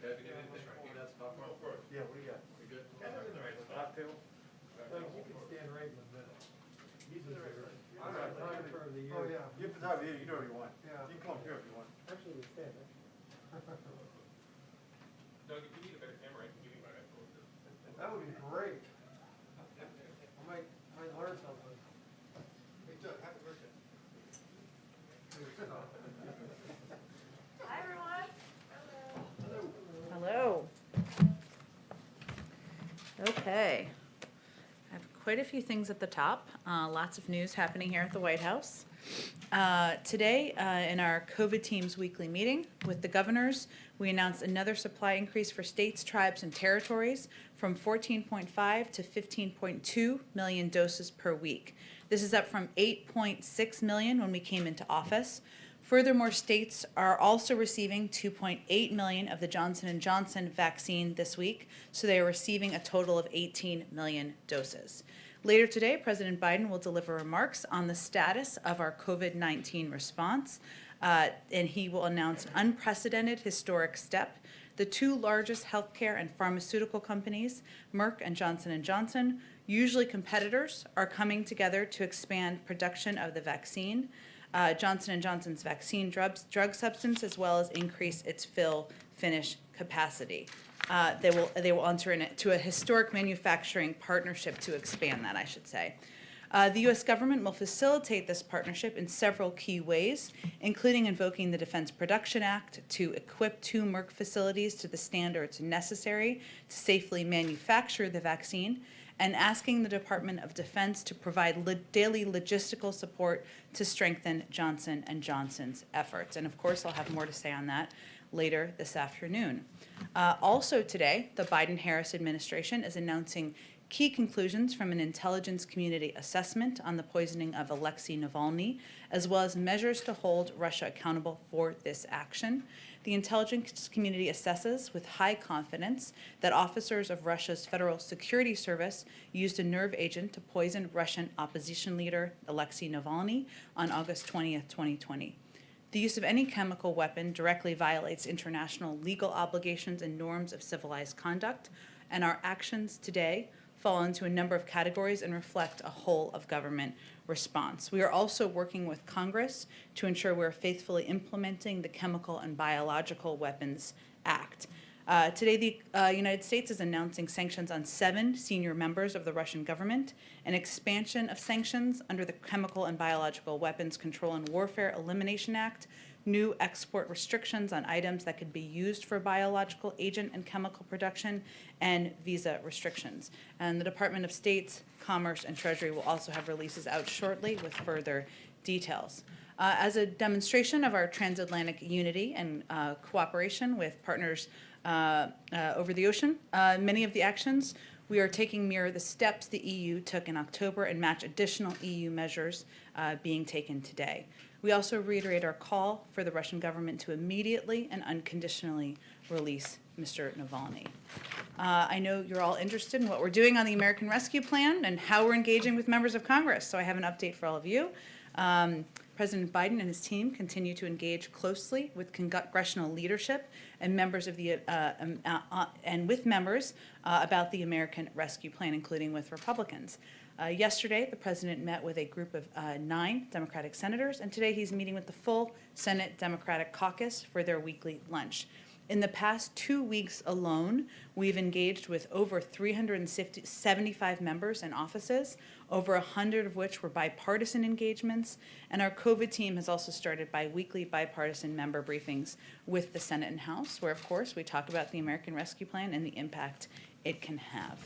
Did you get anything? You got some popcorn? Yeah, what do you got? We good? Cocktail? You can stand right in the middle. He's in the right. I'm not photographer of the year. Oh, yeah. You're photographer of the year, you do whatever you want. Yeah. You can come up here if you want. Actually, we stand, Doug, if you need a better camera, I can give you my iPhone. That would be great. I might learn something. Hey, Doug, happy birthday. Hi, everyone. Hello. Hello. Okay. I have quite a few things at the top. Lots of news happening here at the White House. Today, in our COVID team's weekly meeting with the governors, we announced another supply increase for states, tribes, and territories from 14.5 to 15.2 million doses per week. This is up from 8.6 million when we came into office. Furthermore, states are also receiving 2.8 million of the Johnson & Johnson vaccine this week, so they are receiving a total of 18 million doses. Later today, President Biden will deliver remarks on the status of our COVID-19 response, and he will announce an unprecedented historic step. The two largest healthcare and pharmaceutical companies, Merck and Johnson & Johnson, usually competitors, are coming together to expand production of the vaccine. Johnson & Johnson's vaccine drug substance, as well as increase its fill-finish capacity. They will enter into a historic manufacturing partnership to expand that, I should say. The U.S. government will facilitate this partnership in several key ways, including invoking the Defense Production Act to equip two Merck facilities to the standards necessary to safely manufacture the vaccine, and asking the Department of Defense to provide daily logistical support to strengthen Johnson & Johnson's efforts. And of course, I'll have more to say on that later this afternoon. Also today, the Biden-Harris administration is announcing key conclusions from an intelligence community assessment on the poisoning of Alexei Navalny, as well as measures to hold Russia accountable for this action. The intelligence community assesses with high confidence that officers of Russia's Federal Security Service used a nerve agent to poison Russian opposition leader Alexei Navalny on August 20th, 2020. The use of any chemical weapon directly violates international legal obligations and norms of civilized conduct, and our actions today fall into a number of categories and reflect a whole of government response. We are also working with Congress to ensure we're faithfully implementing the Chemical and Biological Weapons Act. Today, the United States is announcing sanctions on 7 senior members of the Russian government, an expansion of sanctions under the Chemical and Biological Weapons Control and Warfare Elimination Act, new export restrictions on items that could be used for biological agent and chemical production, and visa restrictions. And the Department of State, Commerce, and Treasury will also have releases out shortly with further details. As a demonstration of our transatlantic unity and cooperation with partners over the ocean, many of the actions we are taking mirror the steps the EU took in October and match additional EU measures being taken today. We also reiterate our call for the Russian government to immediately and unconditionally release Mr. Navalny. I know you're all interested in what we're doing on the American Rescue Plan and how we're engaging with members of Congress, so I have an update for all of you. President Biden and his team continue to engage closely with congressional leadership and members of the about the American Rescue Plan, including with Republicans. Yesterday, the president met with a group of 9 Democratic senators, and today he's meeting with the full Senate Democratic caucus for their weekly lunch. In the past 2 weeks alone, we've engaged with over 375 members and offices, over 100 of which were bipartisan engagements, and our COVID team has also started bi-weekly bipartisan member briefings with the Senate and House, where, of course, we talk about the American Rescue Plan and the impact it can have.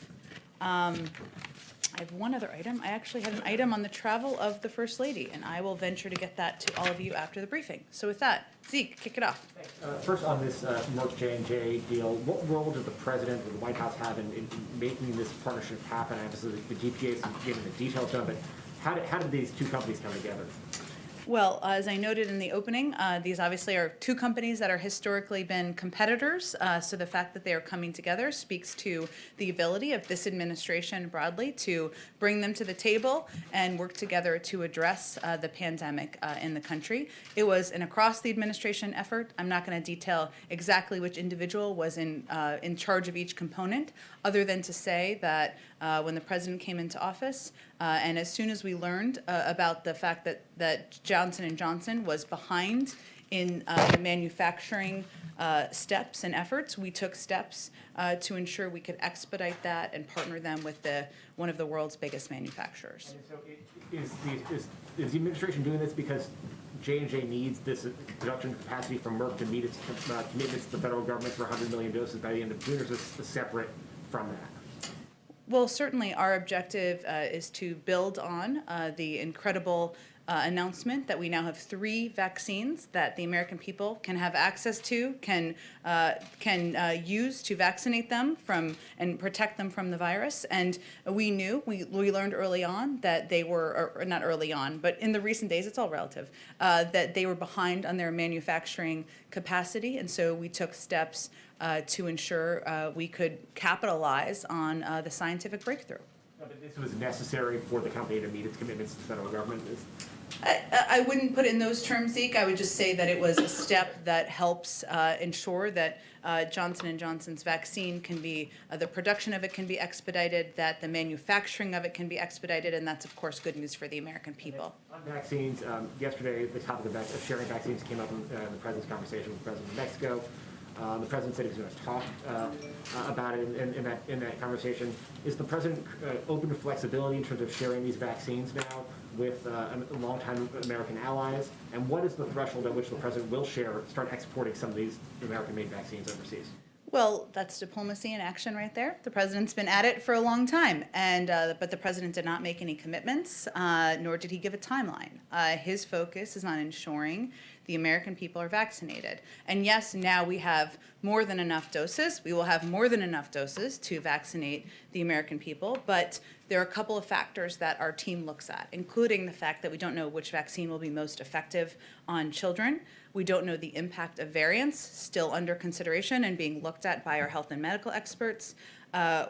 I have one other item. I actually have an item on the travel of the First Lady, and I will venture to get that to all of you after the briefing. So with that, Zeke, kick it off. First on this Merck J&J deal, what role did the President or the White House have in making this partnership happen? Obviously, the DPA is giving the details of it. How did these two companies come together? Well, as I noted in the opening, these obviously are two companies that are historically been competitors. So the fact that they are coming together speaks to the ability of this administration broadly to bring them to the table and work together to address the pandemic in the country. It was an across the administration effort. I'm not going to detail exactly which individual was in charge of each component, other than to say that when the president came into office, and as soon as we learned about the fact that Johnson & Johnson was behind in the manufacturing steps and efforts, we took steps to ensure we could expedite that and partner them with one of the world's biggest manufacturers. And so is the administration doing this because J&J needs this production capacity from Merck to meet its commitments to the federal government for 100 million doses by the end of June, or is this separate from that? Well, certainly our objective is to build on the incredible announcement that we now have 3 vaccines that the American people can have access to, can use to vaccinate them from and protect them from the virus. And we learned early on that they were, or not early on, but in the recent days, it's all relative, that they were behind on their manufacturing capacity. And so we took steps to ensure we could capitalize on the scientific breakthrough. No, but this was necessary for the company to meet its commitments to the federal government? I wouldn't put it in those terms, Zeke. I would just say that it was a step that helps ensure that Johnson & Johnson's vaccine can be, the production of it can be expedited, that the manufacturing of it can be expedited, and that's, of course, good news for the American people. On vaccines, yesterday the topic of sharing vaccines came up in the President's conversation with the President of Mexico. The President said he was going to talk about it in that conversation. Is the President open to flexibility in terms of sharing these vaccines now with longtime American allies? And what is the threshold at which the President will start exporting some of these American-made vaccines overseas? Well, that's diplomacy in action right there. The president's been at it for a long time, but the president did not make any commitments, nor did he give a timeline. His focus is on ensuring the American people are vaccinated. And yes, now we have more than enough doses. We will have more than enough doses to vaccinate the American people, but there are a couple of factors that our team looks at, including the fact that we don't know which vaccine will be most effective on children. We don't know the impact of variants, still under consideration and being looked at by our health and medical experts.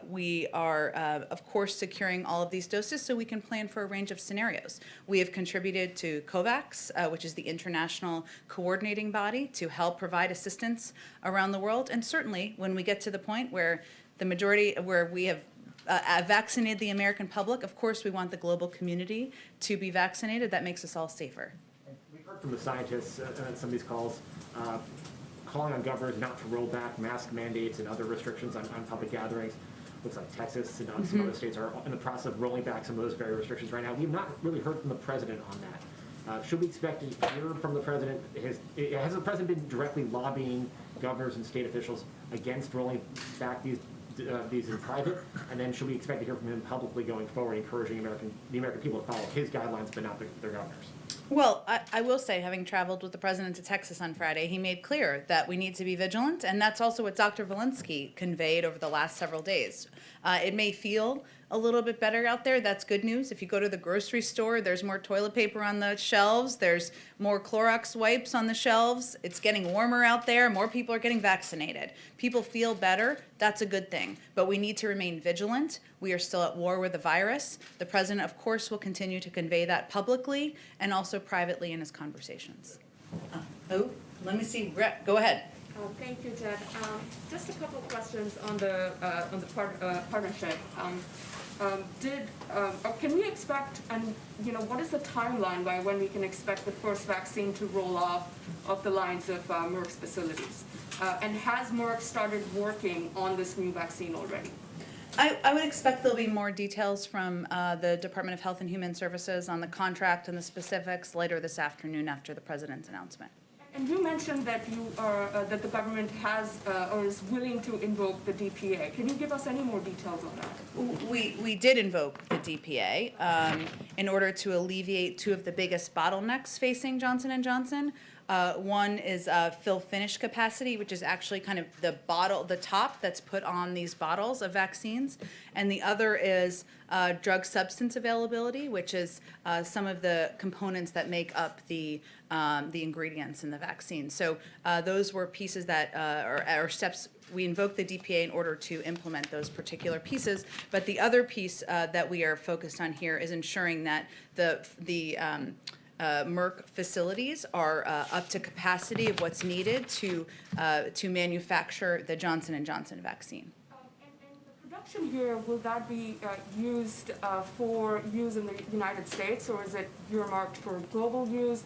We are, of course, securing all of these doses so we can plan for a range of scenarios. We have contributed to COVAX, which is the international coordinating body, to help provide assistance around the world. And certainly, when we get to the point where the majority, where we have vaccinated the American public, of course, we want the global community to be vaccinated. That makes us all safer. We've heard from the scientists on some of these calls calling on governors not to roll back mask mandates and other restrictions on public gatherings. Looks like Texas and some other states are in the process of rolling back some of those very restrictions right now. We've not really heard from the president on that. Should we expect to hear from the president? Has the president been directly lobbying governors and state officials against rolling back these in private? And then should we expect to hear from him publicly going forward, encouraging the American people to follow his guidelines but not their governors? Well, I will say, having traveled with the president to Texas on Friday, he made clear that we need to be vigilant, and that's also what Dr. Walensky conveyed over the last several days. It may feel a little bit better out there. That's good news. If you go to the grocery store, there's more toilet paper on the shelves. There's more Clorox wipes on the shelves. It's getting warmer out there. More people are getting vaccinated. People feel better. That's a good thing. But we need to remain vigilant. We are still at war with the virus. The president, of course, will continue to convey that publicly and also privately in his conversations. Let me see. Go ahead. Thank you, Jed. Just a couple of questions on the partnership. Can we expect, and what is the timeline by when we can expect the first vaccine to roll off of the lines of Merck's facilities? And has Merck started working on this new vaccine already? I would expect there'll be more details from the Department of Health and Human Services on the contract and the specifics later this afternoon after the president's announcement. And you mentioned that that the government has or is willing to invoke the DPA. Can you give us any more details on that? We did invoke the DPA in order to alleviate two of the biggest bottlenecks facing Johnson & Johnson. One is fill finish capacity, which is actually kind of the bottle, the top that's put on these bottles of vaccines. And the other is drug substance availability, which is some of the components that make up the ingredients in the vaccine. So those were pieces that are steps. We invoked the DPA in order to implement those particular pieces. But the other piece that we are focused on here is ensuring that the Merck facilities are up to capacity of what's needed to manufacture the Johnson & Johnson vaccine. And the production here, will that be used for use in the United States, or is it earmarked for global use?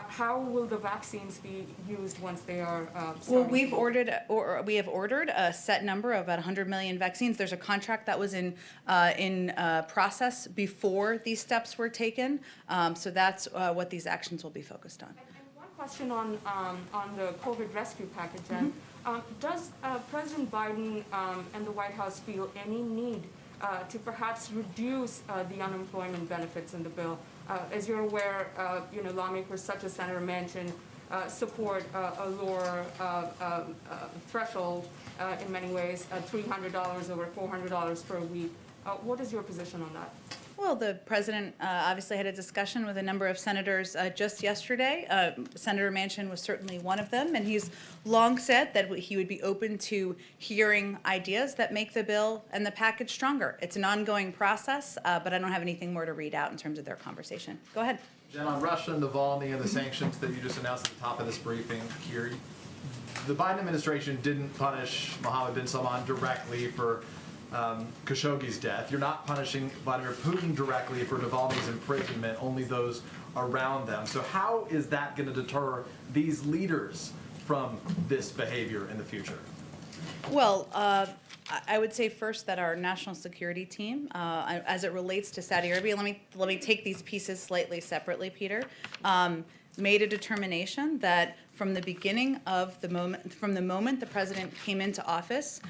How will the vaccines be used once they are Well, we have ordered a set number of about 100 million vaccines. There's a contract that was in process before these steps were taken. So that's what these actions will be focused on. And one question on the COVID rescue package then. Does President Biden and the White House feel any need to perhaps reduce the unemployment benefits in the bill? As you're aware, lawmakers such as Senator Manchin support a lower threshold in many ways, $300 over $400 per week. What is your position on that? Well, the president obviously had a discussion with a number of senators just yesterday. Senator Manchin was certainly one of them, and he's long said that he would be open to hearing ideas that make the bill and the package stronger. It's an ongoing process, but I don't have anything more to read out in terms of their conversation. Go ahead. Jen, on Russia, Navalny, and the sanctions that you just announced at the top of this briefing here, the Biden administration didn't punish Mohammed bin Salman directly for Khashoggi's death. You're not punishing Vladimir Putin directly for Navalny's imprisonment, only those around them. So how is that going to deter these leaders from this behavior in the future? Well, I would say first that our national security team, as it relates to Saudi Arabia, let me take these pieces slightly separately, Peter, made a determination that from the moment the president came into office,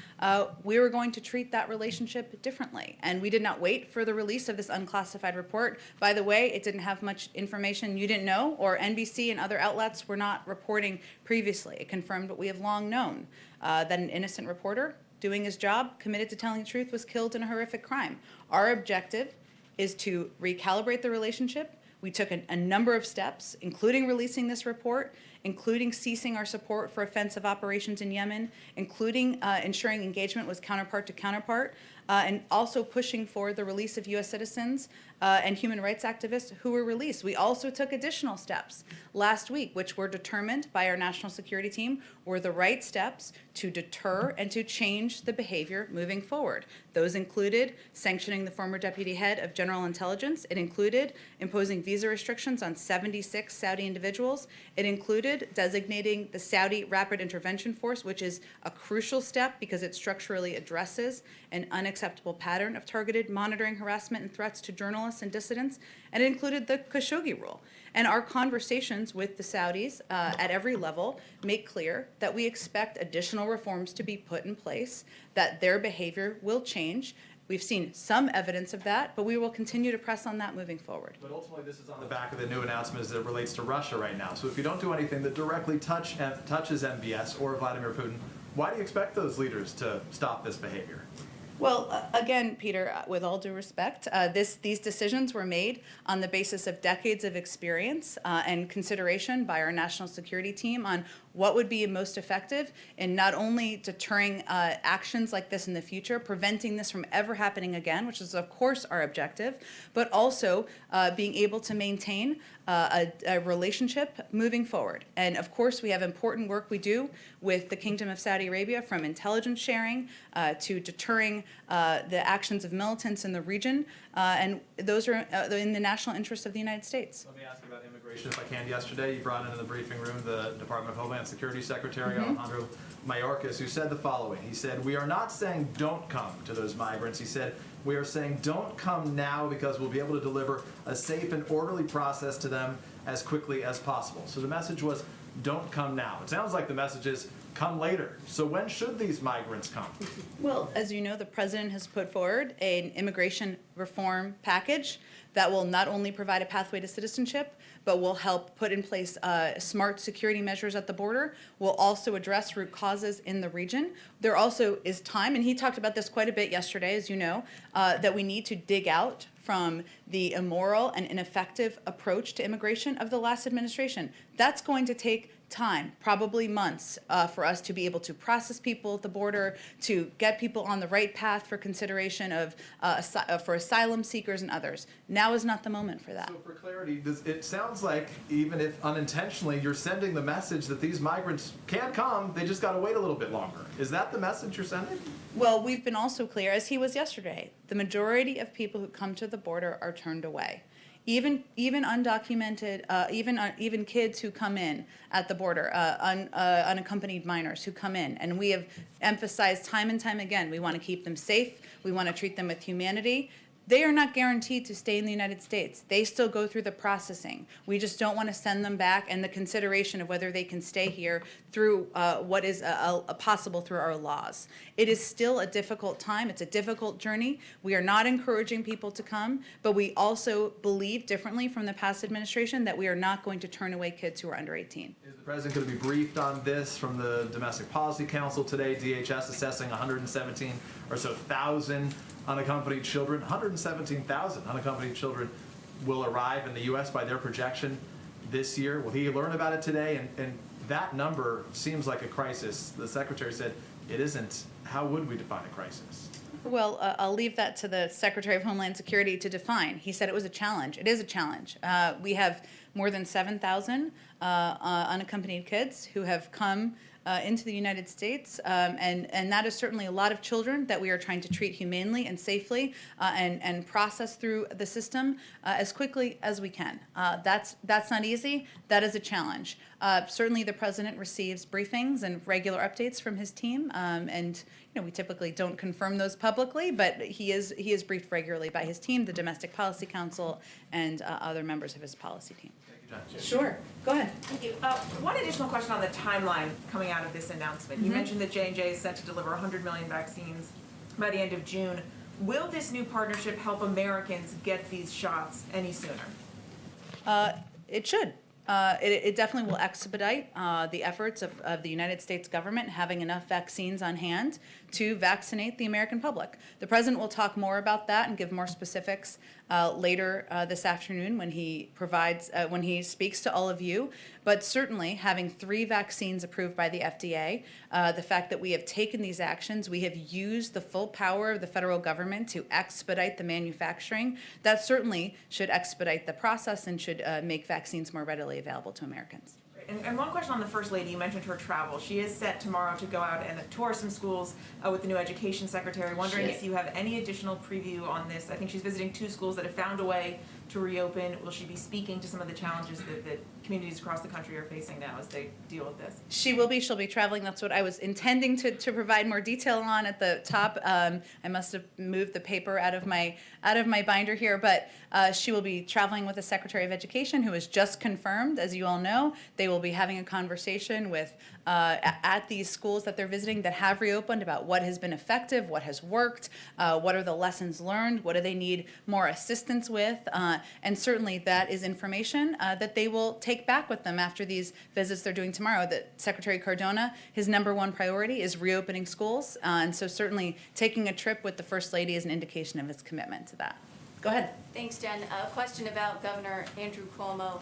we were going to treat that relationship differently. And we did not wait for the release of this unclassified report. By the way, it didn't have much information you didn't know, or NBC and other outlets were not reporting previously. It confirmed what we have long known, that an innocent reporter doing his job, committed to telling the truth, was killed in a horrific crime. Our objective is to recalibrate the relationship. We took a number of steps, including releasing this report, including ceasing our support for offensive operations in Yemen, including ensuring engagement was counterpart to counterpart, and also pushing for the release of U.S. citizens and human rights activists who were released. We also took additional steps last week, which were determined by our national security team were the right steps to deter and to change the behavior moving forward. Those included sanctioning the former deputy head of General Intelligence. It included imposing visa restrictions on 76 Saudi individuals. It included designating the Saudi Rapid Intervention Force, which is a crucial step because it structurally addresses an unacceptable pattern of targeted monitoring, harassment, and threats to journalists and dissidents. And it included the Khashoggi rule. And our conversations with the Saudis at every level make clear that we expect additional reforms to be put in place, that their behavior will change. We've seen some evidence of that, but we will continue to press on that moving forward. But ultimately, this is on the back of the new announcement as it relates to Russia right now. So if you don't do anything that directly touches MBS or Vladimir Putin, why do you expect those leaders to stop this behavior? Well, again, Peter, with all due respect, these decisions were made on the basis of decades of experience and consideration by our national security team on what would be most effective in not only deterring actions like this in the future, preventing this from ever happening again, which is, of course, our objective, but also being able to maintain a relationship moving forward. And, of course, we have important work we do with the Kingdom of Saudi Arabia, from intelligence sharing to deterring the actions of militants in the region, and those are in the national interest of the United States. Let me ask you about immigration, if I can. Yesterday, you brought into the briefing room the Department of Homeland Security Secretary, Alejandro Mayorkas, who said the following. He said, "We are not saying don't come to those migrants." He said, "We are saying don't come now because we'll be able to deliver a safe and orderly process to them as quickly as possible." So the message was, don't come now. It sounds like the message is come later. So when should these migrants come? Well, as you know, the president has put forward an immigration reform package that will not only provide a pathway to citizenship, but will help put in place smart security measures at the border, will also address root causes in the region. There also is time, and he talked about this quite a bit yesterday, as you know, that we need to dig out from the immoral and ineffective approach to immigration of the last administration. That's going to take time, probably months, for us to be able to process people at the border, to get people on the right path for consideration of for asylum seekers and others. Now is not the moment for that. So for clarity, it sounds like even if unintentionally, you're sending the message that these migrants can come, they just got to wait a little bit longer. Is that the message you're sending? Well, we've been also clear, as he was yesterday, the majority of people who come to the border are turned away. Even undocumented, even kids who come in at the border, unaccompanied minors who come in, and we have emphasized time and time again, we want to keep them safe, we want to treat them with humanity. They are not guaranteed to stay in the United States. They still go through the processing. We just don't want to send them back, and the consideration of whether they can stay here through what is possible through our laws. It is still a difficult time. It's a difficult journey. We are not encouraging people to come, but we also believe differently from the past administration that we are not going to turn away kids who are under 18. Is the president going to be briefed on this from the Domestic Policy Council today? DHS assessing 117 or so thousand unaccompanied children. 117,000 unaccompanied children will arrive in the U.S. by their projection this year. Will he learn about it today? And that number seems like a crisis. The secretary said it isn't. How would we define a crisis? Well, I'll leave that to the Secretary of Homeland Security to define. He said it was a challenge. It is a challenge. We have more than 7,000 unaccompanied kids who have come into the United States, and that is certainly a lot of children that we are trying to treat humanely and safely and process through the system as quickly as we can. That's not easy. That is a challenge. Certainly, the president receives briefings and regular updates from his team, and we typically don't confirm those publicly, but he is briefed regularly by his team, the Domestic Policy Council, and other members of his policy team. Sure. Go ahead. Thank you. One additional question on the timeline coming out of this announcement. You mentioned that J&J is set to deliver 100 million vaccines by the end of June. Will this new partnership help Americans get these shots any sooner? It should. It definitely will expedite the efforts of the United States government having enough vaccines on hand to vaccinate the American public. The president will talk more about that and give more specifics later this afternoon when he speaks to all of you. But certainly, having 3 vaccines approved by the FDA, the fact that we have taken these actions, we have used the full power of the federal government to expedite the manufacturing, that certainly should expedite the process and should make vaccines more readily available to Americans. And one question on the First Lady. You mentioned her travel. She is set tomorrow to go out and tour some schools with the new Education Secretary. Wondering if you have any additional preview on this. I think she's visiting 2 schools that have found a way to reopen. Will she be speaking to some of the challenges that communities across the country are facing now as they deal with this? She will be. She'll be traveling. That's what I was intending to provide more detail on at the top. I must have moved the paper out of my binder here, but she will be traveling with the Secretary of Education, who is just confirmed, as you all know. They will be having a conversation with at these schools that they're visiting that have reopened about what has been effective, what has worked, what are the lessons learned, what do they need more assistance with, and certainly that is information that they will take back with them after these visits they're doing tomorrow. That Secretary Cardona, his #1 priority is reopening schools, and so certainly taking a trip with the First Lady is an indication of his commitment to that. Go ahead. Thanks, Jen. A question about Governor Andrew Cuomo.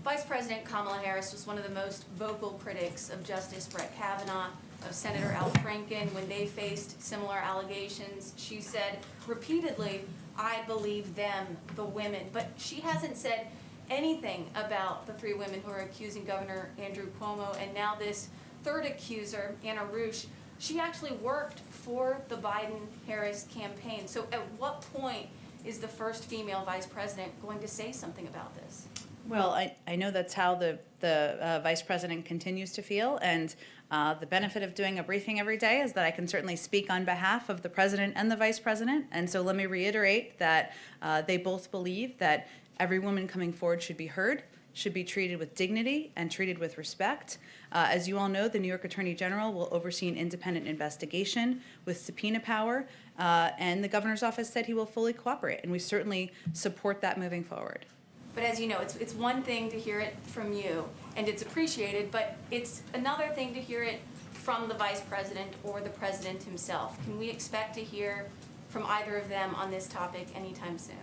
Vice President Kamala Harris was one of the most vocal critics of Justice Brett Kavanaugh, of Senator Al Franken when they faced similar allegations. She said repeatedly, "I believe them, the women," but she hasn't said anything about the 3 women who are accusing Governor Andrew Cuomo, and now this third accuser, Anna Rush. She actually worked for the Biden-Harris campaign. So at what point is the first female vice president going to say something about this? Well, I know that's how the vice president continues to feel, and the benefit of doing a briefing every day is that I can certainly speak on behalf of the president and the vice president. And so let me reiterate that they both believe that every woman coming forward should be heard, should be treated with dignity and treated with respect. As you all know, the New York Attorney General will oversee an independent investigation with subpoena power, and the governor's office said he will fully cooperate, and we certainly support that moving forward. But as you know, it's one thing to hear it from you, and it's appreciated, but it's another thing to hear it from the vice president or the president himself. Can we expect to hear from either of them on this topic anytime soon?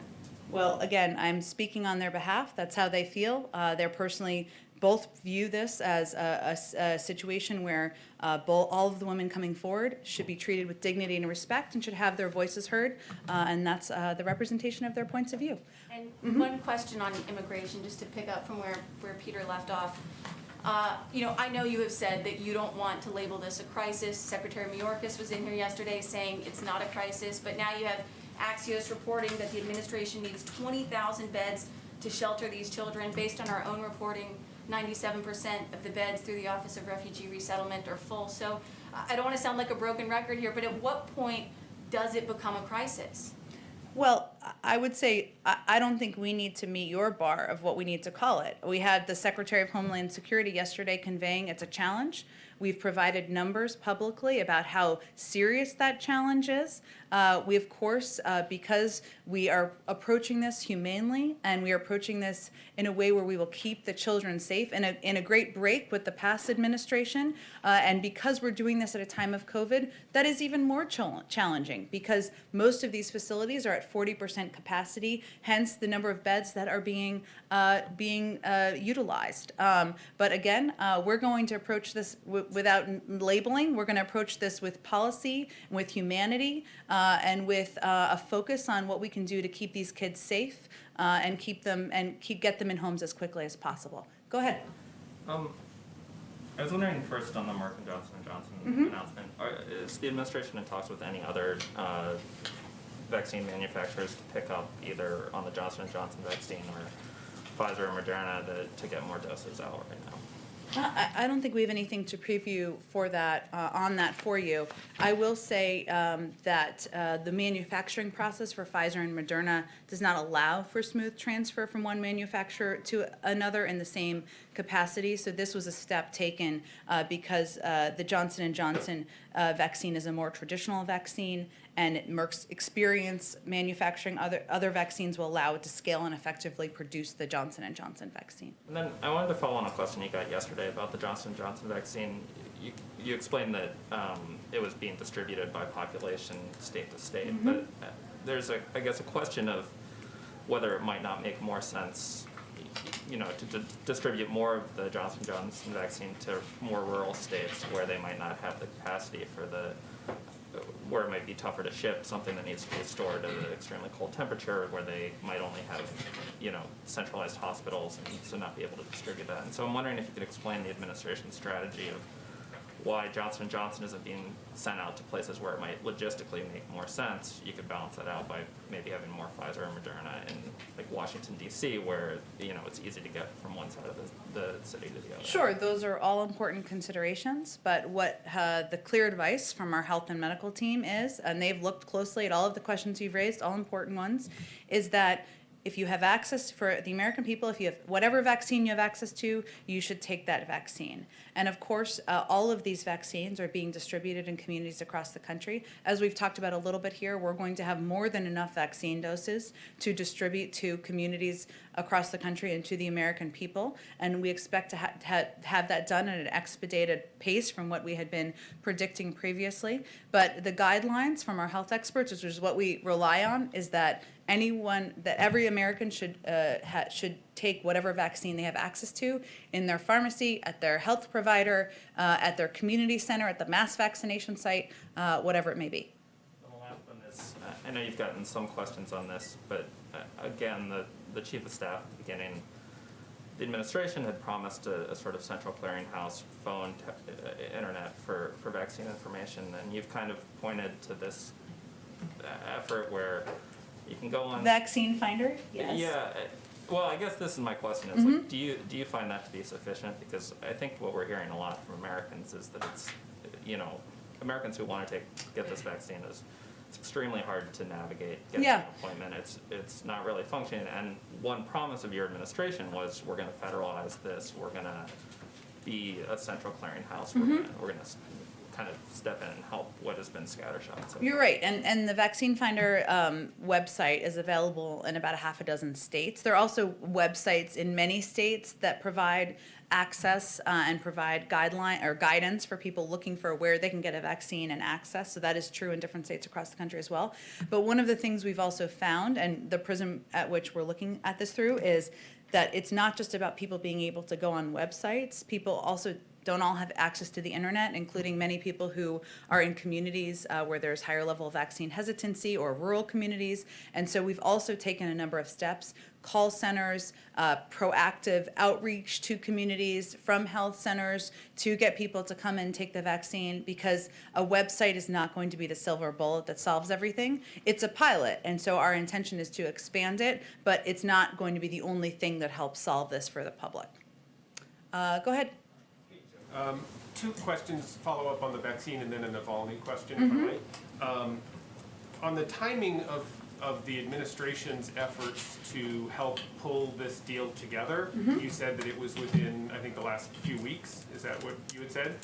Well, again, I'm speaking on their behalf. That's how they feel. They're personally both view this as a situation where all of the women coming forward should be treated with dignity and respect and should have their voices heard, and that's the representation of their points of view. And one question on immigration, just to pick up from where Peter left off. I know you have said that you don't want to label this a crisis. Secretary Mayorkas was in here yesterday saying it's not a crisis, but now you have Axios reporting that the administration needs 20,000 beds to shelter these children. Based on our own reporting, 97% of the beds through the Office of Refugee Resettlement are full. So I don't want to sound like a broken record here, but at what point does it become a crisis? Well, I would say I don't think we need to meet your bar of what we need to call it. We had the Secretary of Homeland Security yesterday conveying it's a challenge. We've provided numbers publicly about how serious that challenge is. We, of course, because we are approaching this humanely and we are approaching this in a way where we will keep the children safe in a great break with the past administration, and because we're doing this at a time of COVID, that is even more challenging because most of these facilities are at 40% capacity, hence the number of beds that are being utilized. But again, we're going to approach this without labeling. We're going to approach this with policy, with humanity, and with a focus on what we can do to keep these kids safe and get them in homes as quickly as possible. Go ahead. I was wondering first on the Merck and Johnson announcement, is the administration in talks with any other vaccine manufacturers to pick up either on the Johnson & Johnson vaccine or Pfizer or Moderna to get more doses out right now? I don't think we have anything to preview for that, on that for you. I will say that the manufacturing process for Pfizer and Moderna does not allow for smooth transfer from one manufacturer to another in the same capacity. So this was a step taken because the Johnson & Johnson vaccine is a more traditional vaccine, and Merck's experience manufacturing other vaccines will allow it to scale and effectively produce the Johnson & Johnson vaccine. And then I wanted to follow on a question you got yesterday about the Johnson & Johnson vaccine. You explained that it was being distributed by population state to state, but there's I guess a question of whether it might not make more sense to distribute more of the Johnson & Johnson vaccine to more rural states where they might not have the capacity for where it might be tougher to ship something that needs to be stored at an extremely cold temperature, where they might only have, centralized hospitals and so not be able to distribute that. And so I'm wondering if you could explain the administration's strategy of why Johnson & Johnson isn't being sent out to places where it might logistically make more sense. You could balance that out by maybe having more Pfizer or Moderna in like Washington, D.C., where it's easy to get from one side of the city to the other. Sure, those are all important considerations, but what the clear advice from our health and medical team is, and they've looked closely at all of the questions you've raised, all important ones, is that if you have access, for the American people, if you have whatever vaccine you have access to, you should take that vaccine. And of course, all of these vaccines are being distributed in communities across the country. As we've talked about a little bit here, we're going to have more than enough vaccine doses to distribute to communities across the country and to the American people. And we expect to have that done at an expedited pace from what we had been predicting previously. But the guidelines from our health experts, which is what we rely on, is that every American should take whatever vaccine they have access to in their pharmacy, at their health provider, at their community center, at the mass vaccination site, whatever it may be. The last one is, I know you've gotten some questions on this, but again, the chief of staff at the beginning, the administration had promised a sort of central clearinghouse, phone, internet for vaccine information, and you've kind of pointed to this effort where you can go on Vaccine Finder? Yes. Yeah. Well, I guess this is my question: is like, do you find that to be sufficient? Because I think what we're hearing a lot from Americans is that it's, Americans who want to get this vaccine is it's extremely hard to navigate getting Yeah. an appointment. It's not really functioning. And one promise of your administration was, we're going to federalize this. We're going to be a central clearinghouse. We're going to kind of step in and help what has been scattershot. So You're right, and the Vaccine Finder website is available in about a half a dozen states. There are also websites in many states that provide access and provide guidance for people looking for where they can get a vaccine and access. So that is true in different states across the country as well. But one of the things we've also found, and the prism at which we're looking at this through, is that it's not just about people being able to go on websites. People also don't all have access to the internet, including many people who are in communities where there's higher level of vaccine hesitancy, or rural communities. And so we've also taken a number of steps: call centers, proactive outreach to communities from health centers to get people to come and take the vaccine, because a website is not going to be the silver bullet that solves everything. It's a pilot, and so our intention is to expand it, but it's not going to be the only thing that helps solve this for the public. Go ahead. Two questions, follow up on the vaccine and then a Navalny question, if I might. On the timing of the administration's efforts to help pull this deal together, you said that it was within, I think, the last few weeks. Is that what you had said?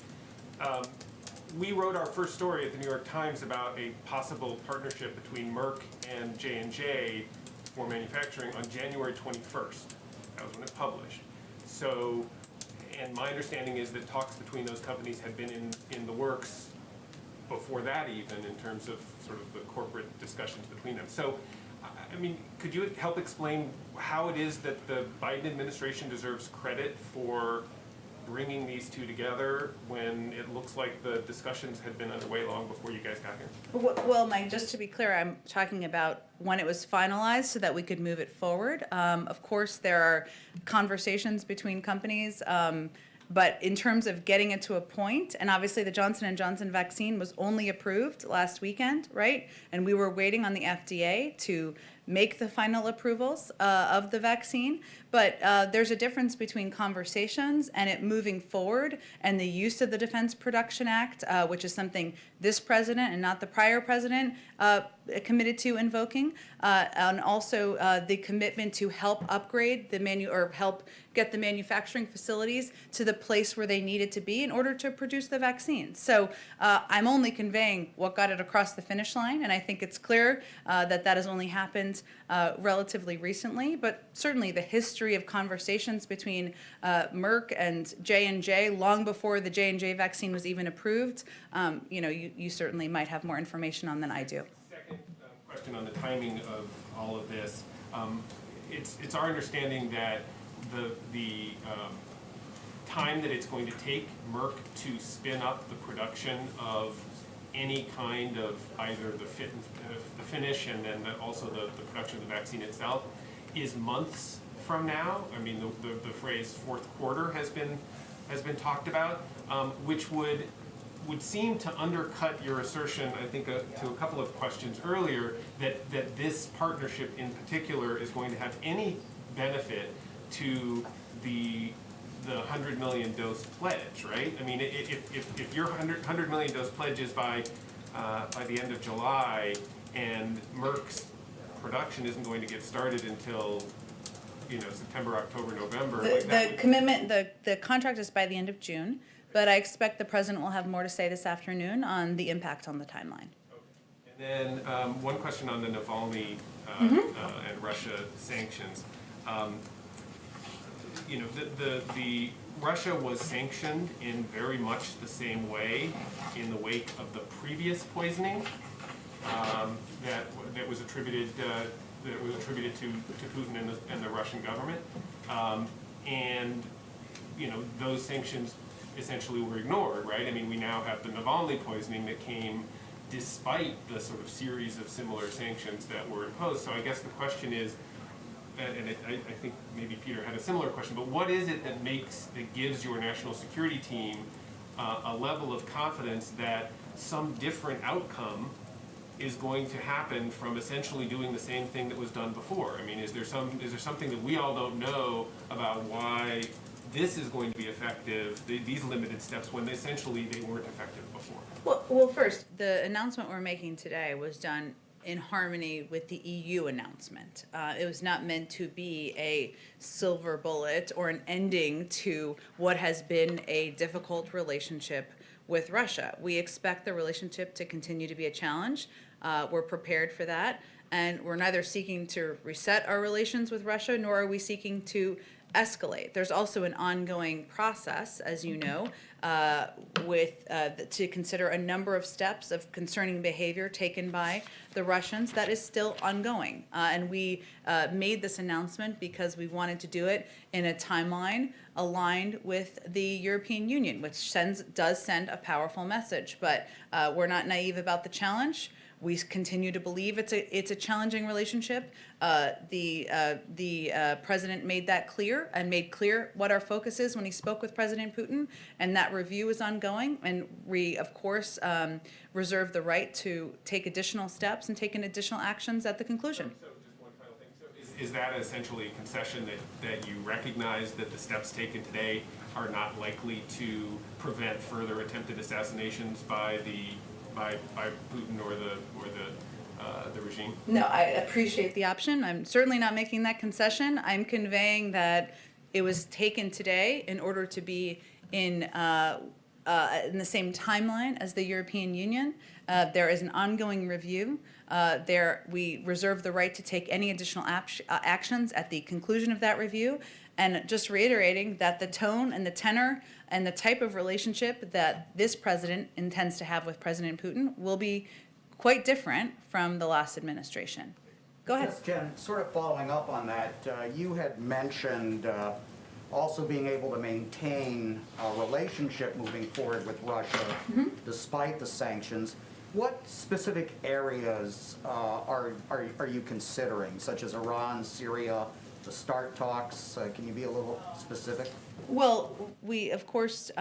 We wrote our first story at the New York Times about a possible partnership between Merck and J&J for manufacturing on January 21st. That was when it published. So, and my understanding is that talks between those companies had been in the works before that, even in terms of sort of the corporate discussions between them. So, I mean, could you help explain how it is that the Biden administration deserves credit for bringing these two together when it looks like the discussions had been underway long before you guys got here? Well, Mike, just to be clear, I'm talking about when it was finalized so that we could move it forward. Of course, there are conversations between companies, but in terms of getting it to a point, and obviously the Johnson & Johnson vaccine was only approved last weekend, right? And we were waiting on the FDA to make the final approvals of the vaccine. But there's a difference between conversations and it moving forward, and the use of the Defense Production Act, which is something this president and not the prior president committed to invoking, and also the commitment to help upgrade or help get the manufacturing facilities to the place where they needed to be in order to produce the vaccine. So I'm only conveying what got it across the finish line, and I think it's clear that has only happened relatively recently, but certainly the history of conversations between Merck and J&J long before the J&J vaccine was even approved, you certainly might have more information on than I do. Second question on the timing of all of this. It's our understanding that the time that it's going to take Merck to spin up the production of any kind of either the finish and then also the production of the vaccine itself is months from now. I mean, the phrase fourth quarter has been talked about, which would seem to undercut your assertion, I think, to a couple of questions earlier, that this partnership in particular is going to have any benefit to the 100 million dose pledge, right? I mean, if your 100 million dose pledge is by the end of July, and Merck's production isn't going to get started until September, October, November. The contract is by the end of June, but I expect the president will have more to say this afternoon on the impact on the timeline. Okay. And then one question on the Navalny and Russia sanctions. The Russia was sanctioned in very much the same way in the wake of the previous poisoning that was attributed to Putin and the Russian government, and those sanctions essentially were ignored, right? I mean, we now have the Navalny poisoning that came despite the sort of series of similar sanctions that were imposed. So I guess the question is, and I think maybe Peter had a similar question, but what is it that gives your national security team a level of confidence that some different outcome is going to happen from essentially doing the same thing that was done before? I mean, is there something that we all don't know about why this is going to be effective, these limited steps, when essentially they weren't effective before? Well, first, the announcement we're making today was done in harmony with the EU announcement. It was not meant to be a silver bullet or an ending to what has been a difficult relationship with Russia. We expect the relationship to continue to be a challenge. We're prepared for that. And we're neither seeking to reset our relations with Russia, nor are we seeking to escalate. There's also an ongoing process, as you know, to consider a number of steps of concerning behavior taken by the Russians that is still ongoing. And we made this announcement because we wanted to do it in a timeline aligned with the European Union, which does send a powerful message. But we're not naive about the challenge. We continue to believe it's a challenging relationship. The president made that clear and made clear what our focus is when he spoke with President Putin, and that review is ongoing. And we, of course, reserve the right to take additional steps and take additional actions at the conclusion. So just one final thing. So is that essentially a concession that you recognize that the steps taken today are not likely to prevent further attempted assassinations by Putin or the regime? No, I appreciate the option. I'm certainly not making that concession. I'm conveying that it was taken today in order to be in the same timeline as the European Union. There is an ongoing review. We reserve the right to take any additional actions at the conclusion of that review. And just reiterating that the tone and the tenor and the type of relationship that this president intends to have with President Putin will be quite different from the last administration. Go ahead. Yes, Jen, sort of following up on that, you had mentioned also being able to maintain a relationship moving forward with Russia despite the sanctions. What specific areas are you considering, such as Iran, Syria, the START talks? Can you be a little specific? Well, we, of course,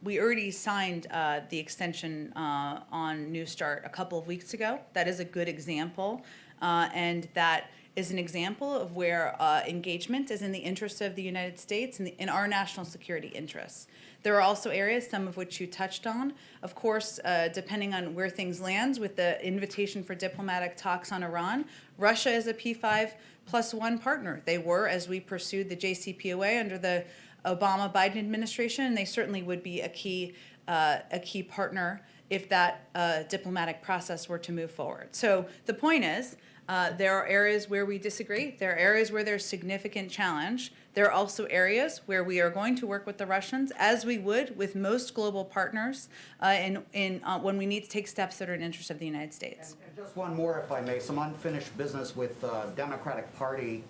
we already signed the extension on New START a couple of weeks ago. That is a good example, and that is an example of where engagement is in the interest of the United States and in our national security interests. There are also areas, some of which you touched on. Of course, depending on where things land with the invitation for diplomatic talks on Iran, Russia is a P5+1 partner. They were as we pursued the JCPOA under the Obama-Biden administration, and they certainly would be a key partner if that diplomatic process were to move forward. So the point is, there are areas where we disagree. There are areas where there's significant challenge. There are also areas where we are going to work with the Russians, as we would with most global partners, when we need to take steps that are in the interest of the United States. And just one more, if I may, some unfinished business with Democratic Party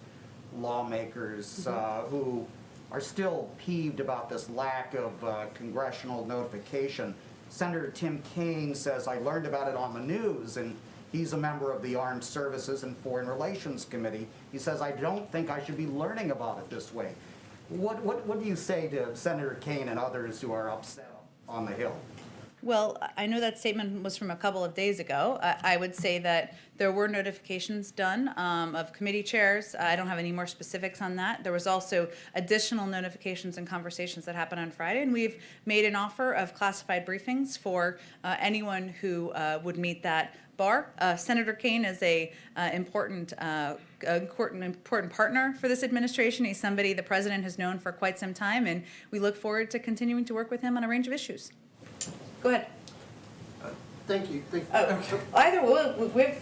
lawmakers who are still peeved about this lack of congressional notification. Senator Tim Kaine says, I learned about it on the news, and he's a member of the Armed Services and Foreign Relations Committee. He says, I don't think I should be learning about it this way. What do you say to Senator Kaine and others who are upset on the Hill? Well, I know that statement was from a couple of days ago. I would say that there were notifications done of committee chairs. I don't have any more specifics on that. There was also additional notifications and conversations that happened on Friday, and we've made an offer of classified briefings for anyone who would meet that bar. Senator Kaine is a important partner for this administration. He's somebody the president has known for quite some time, and we look forward to continuing to work with him on a range of issues. Go ahead. Thank you. Either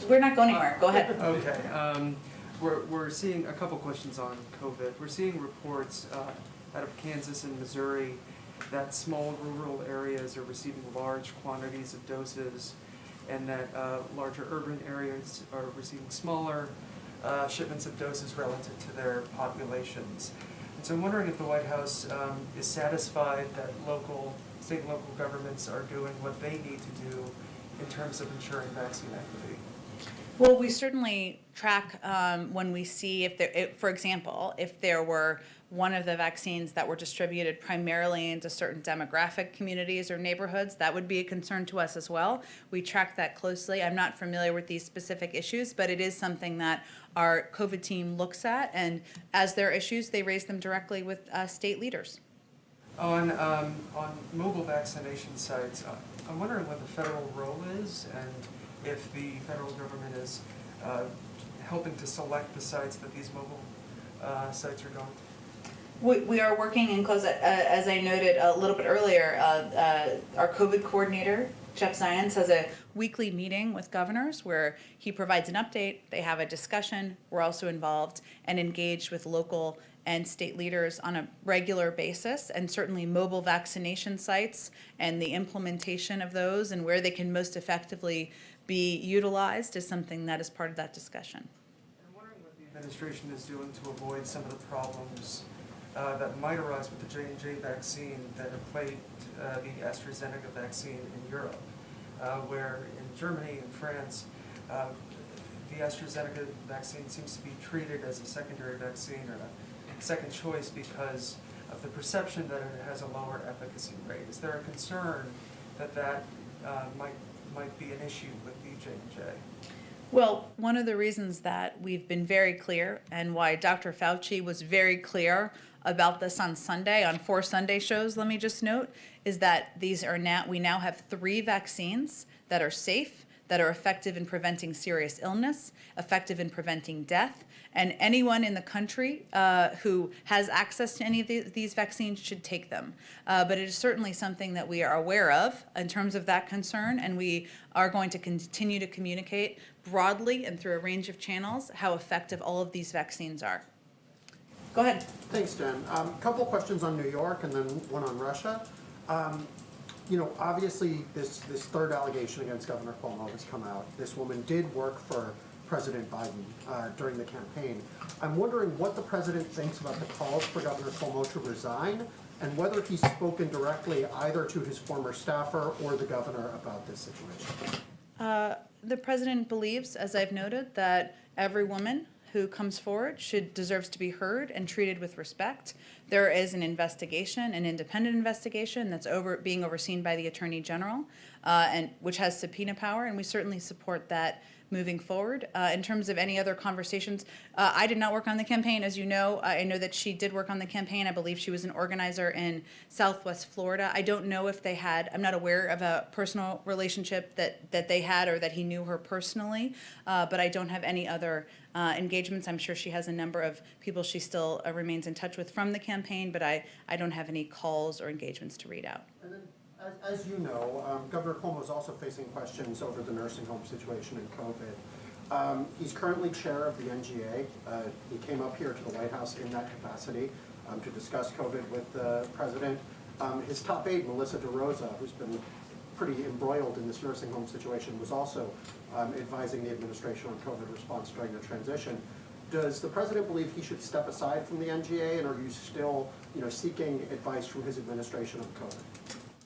we're not going anywhere. Go ahead. Okay. We're seeing a couple questions on COVID. We're seeing reports out of Kansas and Missouri that small rural areas are receiving large quantities of doses, and that larger urban areas are receiving smaller shipments of doses relative to their populations. And so I'm wondering if the White House is satisfied that state and local governments are doing what they need to do in terms of ensuring vaccine equity. Well, we certainly track when we see for example, if there were one of the vaccines that were distributed primarily into certain demographic communities or neighborhoods, that would be a concern to us as well. We track that closely. I'm not familiar with these specific issues, but it is something that our COVID team looks at, and as there are issues, they raise them directly with state leaders. On mobile vaccination sites, I'm wondering what the federal role is and if the federal government is helping to select the sites that these mobile sites are going to. We are working in close, as I noted a little bit earlier, our COVID coordinator, Jeff Zients, has a weekly meeting with governors where he provides an update, they have a discussion, we're also involved and engaged with local and state leaders on a regular basis, and certainly mobile vaccination sites and the implementation of those and where they can most effectively be utilized is something that is part of that discussion. I'm wondering what the administration is doing to avoid some of the problems that might arise with the J&J vaccine that have plagued the AstraZeneca vaccine in Europe, where in Germany and France, the AstraZeneca vaccine seems to be treated as a secondary vaccine or a second choice because of the perception that it has a lower efficacy rate. Is there a concern that that might be an issue with the J&J? Well, one of the reasons that we've been very clear and why Dr. Fauci was very clear about this on Sunday, on 4 Sunday shows, let me just note, is that we now have 3 vaccines that are safe, that are effective in preventing serious illness, effective in preventing death, and anyone in the country who has access to any of these vaccines should take them. But it is certainly something that we are aware of in terms of that concern, and we are going to continue to communicate broadly and through a range of channels how effective all of these vaccines are. Go ahead. Thanks, Jen. Couple questions on New York and then one on Russia. You know, obviously this third allegation against Governor Cuomo has come out. This woman did work for President Biden during the campaign. I'm wondering what the president thinks about the calls for Governor Cuomo to resign and whether he's spoken directly either to his former staffer or the governor about this situation. The president believes, as I've noted, that every woman who comes forward deserves to be heard and treated with respect. There is an investigation, an independent investigation that's being overseen by the Attorney General, and which has subpoena power, and we certainly support that moving forward. In terms of any other conversations, I did not work on the campaign, as you know. I know that she did work on the campaign. I believe she was an organizer in Southwest Florida. I don't know if they had, I'm not aware of a personal relationship that they had or that he knew her personally, but I don't have any other engagements. I'm sure she has a number of people she still remains in touch with from the campaign, but I don't have any calls or engagements to read out. And then, as you know, Governor Cuomo is also facing questions over the nursing home situation and COVID. He's currently chair of the NGA. He came up here to the White House in that capacity to discuss COVID with the president. His top aide, Melissa DeRosa, who's been pretty embroiled in this nursing home situation, was also advising the administration on COVID response during the transition. Does the president believe he should step aside from the NGA, and are you still, seeking advice from his administration on COVID?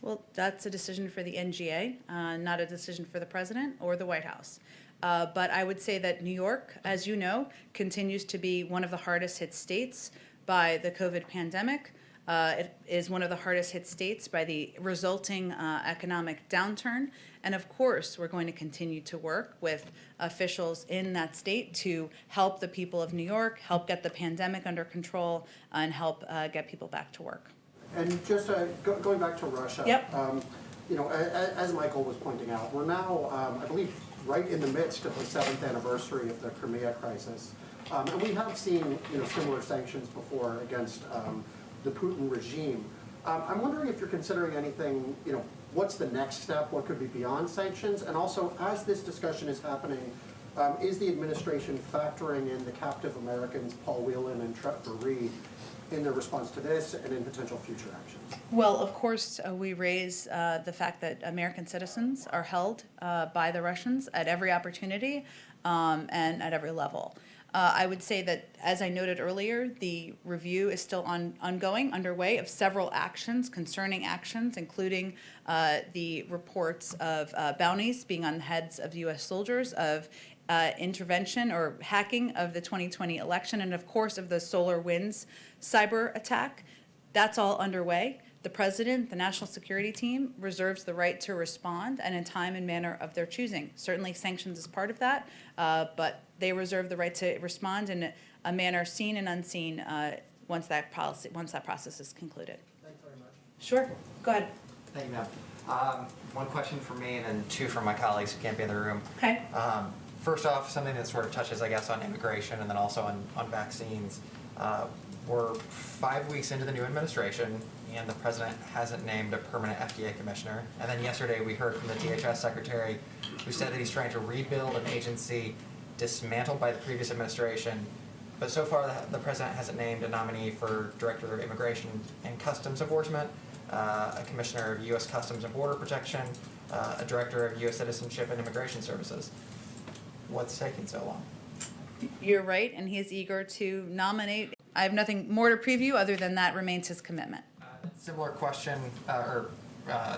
Well, that's a decision for the NGA, not a decision for the president or the White House. But I would say that New York, as you know, continues to be one of the hardest hit states by the COVID pandemic. It is one of the hardest hit states by the resulting economic downturn. And of course, we're going to continue to work with officials in that state to help the people of New York, help get the pandemic under control, and help get people back to work. And just going back to Russia, yep. As Michael was pointing out, we're now, I believe, right in the midst of the 7th anniversary of the Crimea crisis. And we have seen, similar sanctions before against the Putin regime. I'm wondering if you're considering anything, what's the next step? What could be beyond sanctions? And also, as this discussion is happening, is the administration factoring in the captive Americans, Paul Whelan and Trevor Reed, in their response to this and in potential future actions? Well, of course, we raise the fact that American citizens are held by the Russians at every opportunity and at every level. I would say that, as I noted earlier, the review is still underway of several concerning actions, including the reports of bounties being on the heads of U.S. soldiers, of intervention or hacking of the 2020 election, and of course of the SolarWinds cyber attack. That's all underway. The president, the national security team, reserves the right to respond and in time and manner of their choosing. Certainly sanctions is part of that, but they reserve the right to respond in a manner seen and unseen once that process is concluded. Thanks very much. Sure, go ahead. Thank you, ma'am. One question from me and then two from my colleagues who can't be in the room. Okay. First off, something that sort of touches, I guess, on immigration and then also on vaccines. We're 5 weeks into the new administration, and the president hasn't named a permanent FDA commissioner. And then yesterday we heard from the DHS secretary who said that he's trying to rebuild an agency dismantled by the previous administration. But so far, the president hasn't named a nominee for Director of Immigration and Customs Enforcement, a Commissioner of U.S. Customs and Border Protection, a Director of U.S. Citizenship and Immigration Services. What's taking so long? You're right, and he is eager to nominate. I have nothing more to preview other than that remains his commitment. Similar question,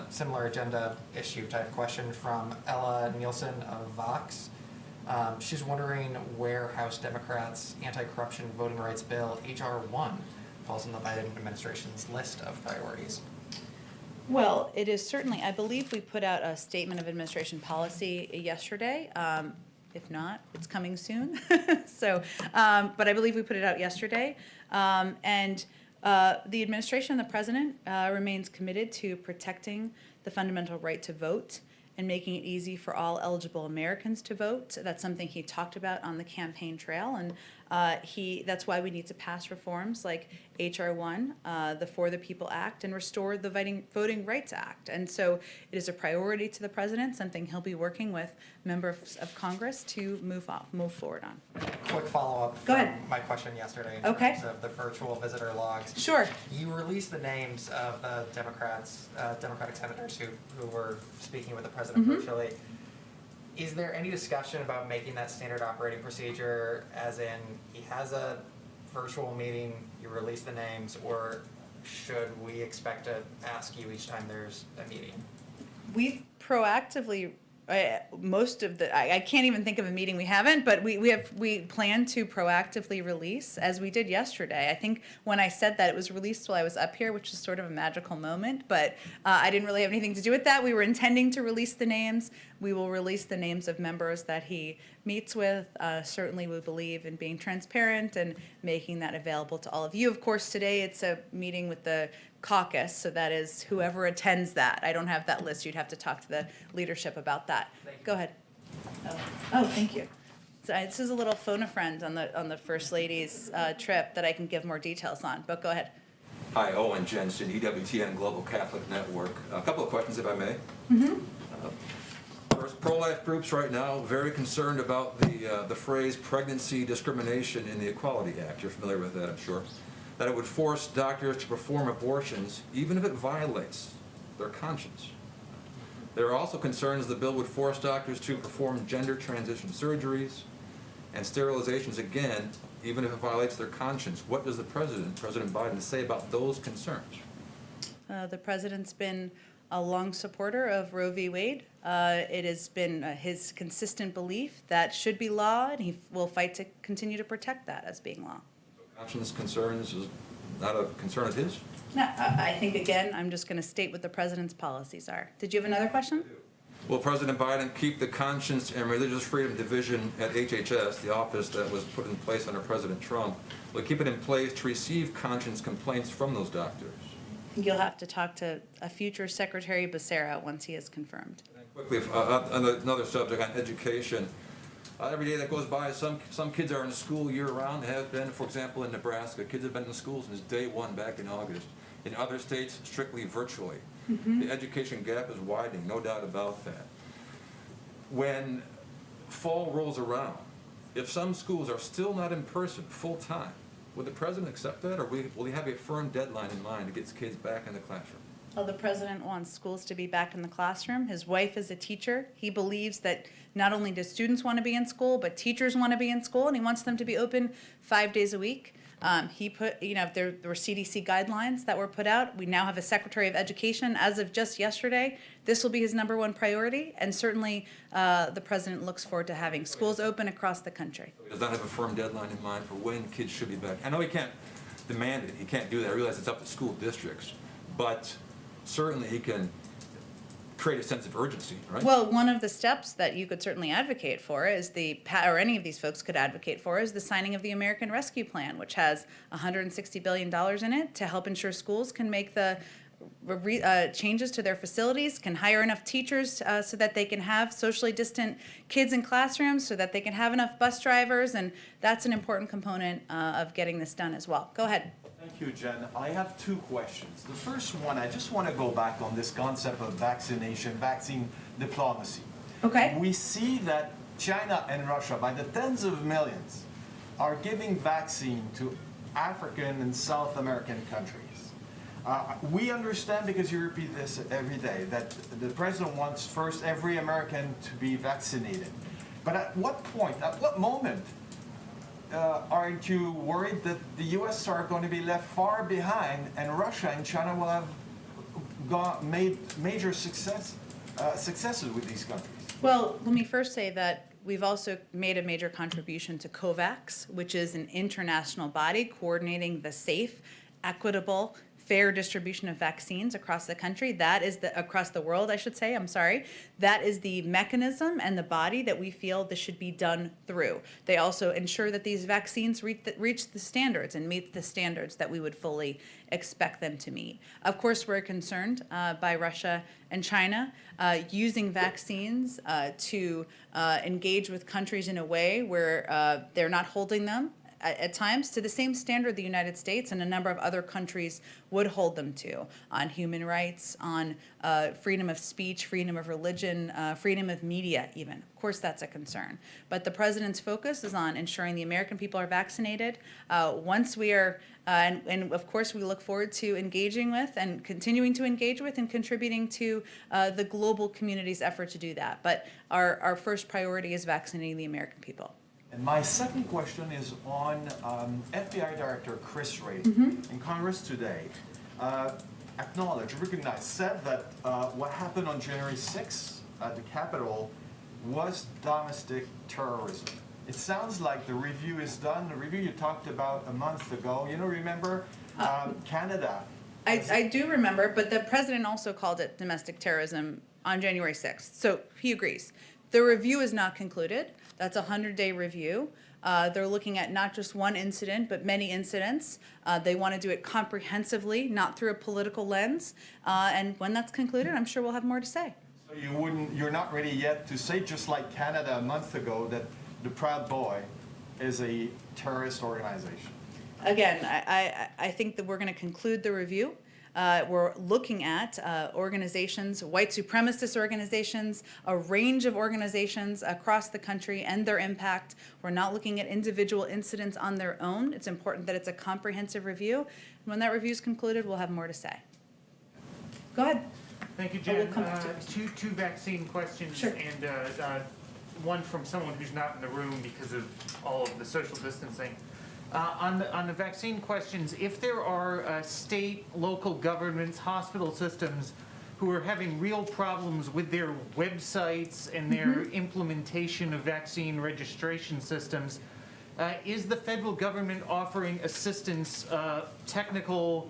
similar agenda issue type question from Ella Nielsen of Vox. She's wondering where House Democrats' anti-corruption voting rights bill, H.R. 1, falls in the Biden administration's list of priorities. Well, it is certainly, I believe we put out a statement of administration policy yesterday. If not, it's coming soon. So, but I believe we put it out yesterday. And the administration and the president remains committed to protecting the fundamental right to vote and making it easy for all eligible Americans to vote. That's something he talked about on the campaign trail, and that's why we need to pass reforms like H.R. 1, the For the People Act, and restore the Voting Rights Act. And so it is a priority to the president, something he'll be working with members of Congress to move forward on. Quick follow-up from my question yesterday in terms of the virtual visitor logs. Sure. You released the names of the Democratic senators who were speaking with the president virtually. Is there any discussion about making that standard operating procedure, as in he has a virtual meeting, you release the names, or should we expect to ask you each time there's a meeting? We proactively, I can't even think of a meeting we haven't, but we plan to proactively release, as we did yesterday. I think when I said that, it was released while I was up here, which is sort of a magical moment, but I didn't really have anything to do with that. We were intending to release the names. We will release the names of members that he meets with. Certainly we believe in being transparent and making that available to all of you. Of course, today it's a meeting with the caucus, so that is whoever attends that. I don't have that list. You'd have to talk to the leadership about that. Go ahead. Oh, thank you. So this is a little phone a friend on the First Lady's trip that I can give more details on, but go ahead. Hi, Owen Jensen, EWTN Global Catholic Network. A couple of questions, if I may. First, pro-life groups right now very concerned about the phrase pregnancy discrimination in the Equality Act. You're familiar with that, I'm sure. That it would force doctors to perform abortions even if it violates their conscience. There are also concerns the bill would force doctors to perform gender transition surgeries and sterilizations again, even if it violates their conscience. What does President Biden, say about those concerns? The president's been a long supporter of Roe v. Wade. It has been his consistent belief that should be law, and he will fight to continue to protect that as being law. Conscience concerns is not a concern of his? No, I think, again, I'm just going to state what the president's policies are. Did you have another question? Will President Biden keep the Conscience and Religious Freedom Division at HHS, the office that was put in place under President Trump, will he keep it in place to receive conscience complaints from those doctors? You'll have to talk to a future Secretary Becerra once he is confirmed. And quickly, on another subject, on education. Every day that goes by, some kids are in school year-round, have been. For example, in Nebraska, kids have been in school since day one back in August. In other states, strictly virtually. The education gap is widening, no doubt about that. When fall rolls around, if some schools are still not in person full-time, would the president accept that, or will he have a firm deadline in mind to get kids back in the classroom? Well, the president wants schools to be back in the classroom. His wife is a teacher. He believes that not only do students want to be in school, but teachers want to be in school, and he wants them to be open 5 days a week. He put, there were CDC guidelines that were put out. We now have a Secretary of Education. As of just yesterday, this will be his #1 priority, and certainly the president looks forward to having schools open across the country. He does not have a firm deadline in mind for when kids should be back. I know he can't demand it. He can't do that. I realize it's up to school districts, but certainly he can create a sense of urgency, right? Well, one of the steps that you could certainly advocate for is or any of these folks could advocate for, is the signing of the American Rescue Plan, which has $160 billion in it to help ensure schools can make the changes to their facilities, can hire enough teachers so that they can have socially distant kids in classrooms, so that they can have enough bus drivers, and that's an important component of getting this done as well. Go ahead. Thank you, Jen. I have two questions. The first one, I just want to go back on this concept of vaccination, vaccine diplomacy. Okay. We see that China and Russia, by the tens of millions, are giving vaccine to African and South American countries. We understand, because you repeat this every day, that the president wants first every American to be vaccinated. But at what point, at what moment, aren't you worried that the U.S. are going to be left far behind, and Russia and China will have made major successes with these countries? Well, let me first say that we've also made a major contribution to COVAX, which is an international body coordinating the safe, equitable, fair distribution of vaccines across the country. That is across the world, I should say, I'm sorry. That is the mechanism and the body that we feel this should be done through. They also ensure that these vaccines reach the standards and meet the standards that we would fully expect them to meet. Of course, we're concerned by Russia and China using vaccines to engage with countries in a way where they're not holding them at times to the same standard the United States and a number of other countries would hold them to on human rights, on freedom of speech, freedom of religion, freedom of media even. Of course, that's a concern. But the president's focus is on ensuring the American people are vaccinated. Once we are, and of course we look forward to engaging with and continuing to engage with and contributing to the global community's effort to do that. But our first priority is vaccinating the American people. And my second question is on FBI Director Chris Wray in Congress today recognized, said that what happened on January 6th at the Capitol was domestic terrorism. It sounds like the review is done. The review you talked about a month ago, remember Canada. I do remember, but the president also called it domestic terrorism on January 6th, so he agrees. The review is not concluded. That's a 100-day review. They're looking at not just one incident, but many incidents. They want to do it comprehensively, not through a political lens. And when that's concluded, I'm sure we'll have more to say. So you're not ready yet to say, just like Canada a month ago, that the Proud Boy is a terrorist organization? Again, I think that we're going to conclude the review. We're looking at organizations, white supremacist organizations, a range of organizations across the country and their impact. We're not looking at individual incidents on their own. It's important that it's a comprehensive review. And when that review is concluded, we'll have more to say. Go ahead. Thank you, Jen. Two vaccine questions. Sure. And one from someone who's not in the room because of all of the social distancing. On the vaccine questions, if there are state, local governments, hospital systems who are having real problems with their websites and their implementation of vaccine registration systems, is the federal government offering assistance, technical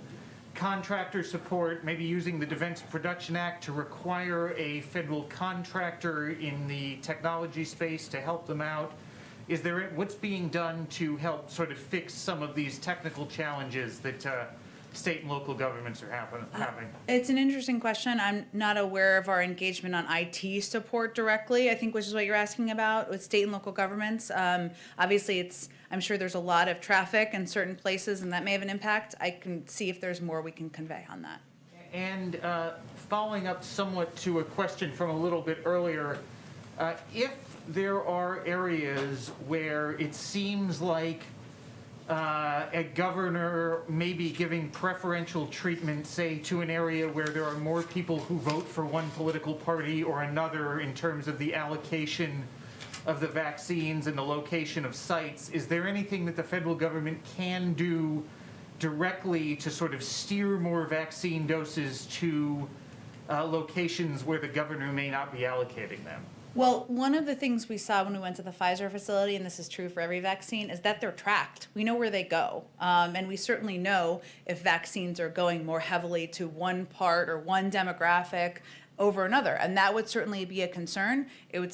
contractor support, maybe using the Defense Production Act to require a federal contractor in the technology space to help them out? Is there, what's being done to help sort of fix some of these technical challenges that state and local governments are having? It's an interesting question. I'm not aware of our engagement on IT support directly, I think, which is what you're asking about with state and local governments. Obviously, I'm sure there's a lot of traffic in certain places, and that may have an impact. I can see if there's more we can convey on that. And following up somewhat to a question from a little bit earlier, if there are areas where it seems like a governor may be giving preferential treatment, say, to an area where there are more people who vote for one political party or another in terms of the allocation of the vaccines and the location of sites, is there anything that the federal government can do directly to sort of steer more vaccine doses to locations where the governor may not be allocating them? Well, one of the things we saw when we went to the Pfizer facility, and this is true for every vaccine, is that they're tracked. We know where they go. And we certainly know if vaccines are going more heavily to one part or one demographic over another. And that would certainly be a concern. It would